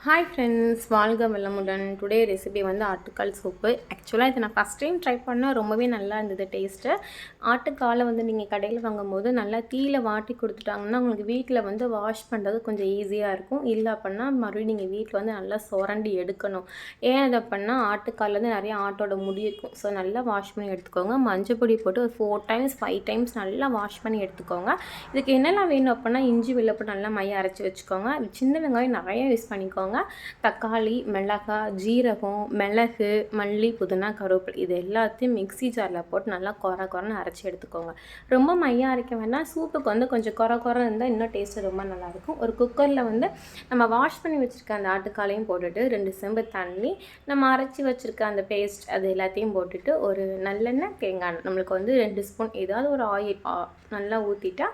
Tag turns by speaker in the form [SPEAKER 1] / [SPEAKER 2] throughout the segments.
[SPEAKER 1] Hi friends, வாழ்க வளமுடன். Today recipe வந்து ஆட்டுக்கால் சூப்பு. ஆக்சுவலாக இதை நான் ஃபஸ்ட் டைம் ட்ரை பண்ணால் ரொம்பவே நல்லா இருந்தது டேஸ்ட்டு. ஆட்டுக்காலை வந்து நீங்கள் கடையில் வாங்கும்போது நல்லா தீயில வாட்டி கொடுத்துட்டாங்கன்னா உங்களுக்கு வீட்டில் வந்து வாஷ் பண்ணுறது கொஞ்சம் ஈஸியாக இருக்கும். இல்லை அப்படின்னா மறுபடியும் நீங்கள் வீட்டில் வந்து நல்லா சுரண்டி எடுக்கணும். ஏன் அதை அப்படின்னா ஆட்டுக்கால் வந்து நிறைய ஆட்டோட முடி இருக்கும். ஸோ நல்லா வாஷ் பண்ணி எடுத்துக்கோங்க. மஞ்சள் பொடி போட்டு ஒரு 4 டைம்ஸ் 5 டைம்ஸ் நல்லா வாஷ் பண்ணி எடுத்துக்கோங்க. இதுக்கு என்னெல்லாம் வேணும் அப்படின்னா இஞ்சி வெள்ளப்பூண்டு நல்லா மைய அரைச்சி வச்சுக்கோங்க. சின்ன வெங்காயம் நிறைய யூஸ் பண்ணிக்கோங்க. தக்காளி, மிளகாய், ஜீரகம், மிளகு, மல்லி, புதினா, கருவேப்பிலை இது எல்லாத்தையும் மிக்ஸி ஜாரில் போட்டு நல்லா கொரன்னு அரைச்சி எடுத்துக்கோங்க. ரொம்ப மையாக அரைக்க வேண்டாம். சூப்புக்கு வந்து கொஞ்சம் கொர இருந்தால் இன்னும் டேஸ்ட்டு ரொம்ப நல்லாயிருக்கும். ஒரு குக்கரில் வந்து நம்ம வாஷ் பண்ணி வச்சுருக்க அந்த ஆட்டுக்காலையும் போட்டுட்டு 2 செம்பு தண்ணி, நம்ம அரைச்சி வச்சுருக்க அந்த பேஸ்ட் அது எல்லாத்தையும் போட்டுட்டு ஒரு நல்லெண்ணெய், தேங்காய் நம்மளுக்கு வந்து 2 ஸ்பூன் ஏதாவது ஒரு ஆயில் நல்லா ஊற்றிட்டா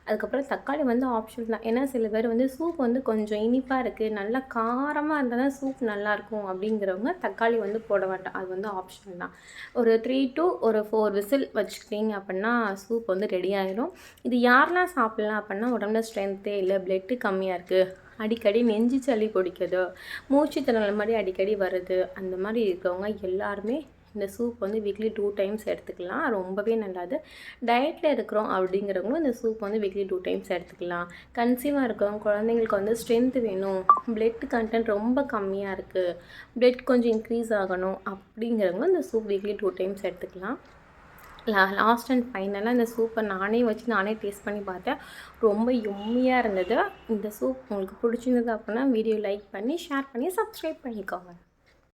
[SPEAKER 1] அதுக்கப்புறம் தக்காளி வந்து ஆப்ஷன் தான். ஏன்னா சில பேர் வந்து சூப் வந்து கொஞ்சம் இனிப்பாக இருக்குது, நல்லா காரமாக இருந்தால் தான் சூப் நல்லாயிருக்கும் அப்படிங்கிறவங்க தக்காளி வந்து போட மாட்டோம். அது வந்து ஆப்ஷன் தான். ஒரு 3 to 4 விசில் வச்சுக்கிட்டிங்க அப்படின்னா சூப் வந்து ரெடி ஆகிடும். இது யாரெல்லாம் சாப்பிட்லாம் அப்படின்னா உடம்புல ஸ்ட்ரென்த்தே இல்லை, பிளட்டு கம்மியாக இருக்குது, அடிக்கடி நெஞ்சு சளி பிடிக்குது, மூச்சு திணறல் மாதிரி அடிக்கடி வருது, அந்த மாதிரி இருக்கவங்க எல்லாருமே இந்த சூப் வந்து வீக்லி 2 டைம்ஸ் எடுத்துக்கலாம். ரொம்பவே நல்லது. டயட்டில் இருக்கிறோம் அப்படிங்கிறவங்களும் இந்த சூப் வந்து வீக்லி 2 டைம்ஸ் எடுத்துக்கலாம். கன்சீவாக இருக்கிறவங்க குழந்தைங்களுக்கு வந்து ஸ்ட்ரென்த் வேணும், பிளட் கண்டென்ட் ரொம்ப கம்மியாக இருக்குது, பிளட் கொஞ்சம் இன்க்ரீஸ் ஆகணும் அப்படிங்கிறவங்களும் இந்த சூப் வீக்லி 2 டைம்ஸ் எடுத்துக்கலாம். லாஸ்ட் அண்ட் ஃபைனலாக இந்த சூப்பை நானே வச்சு நானே டேஸ்ட் பண்ணி பார்த்தேன். ரொம்ப யம்மியாக இருந்தது. இந்த சூப் உங்களுக்கு பிடிச்சிருந்தது அப்படின்னா வீடியோ லைக் பண்ணி ஷேர் பண்ணி சப்ஸ்கிரைப் பண்ணிக்கோங்க.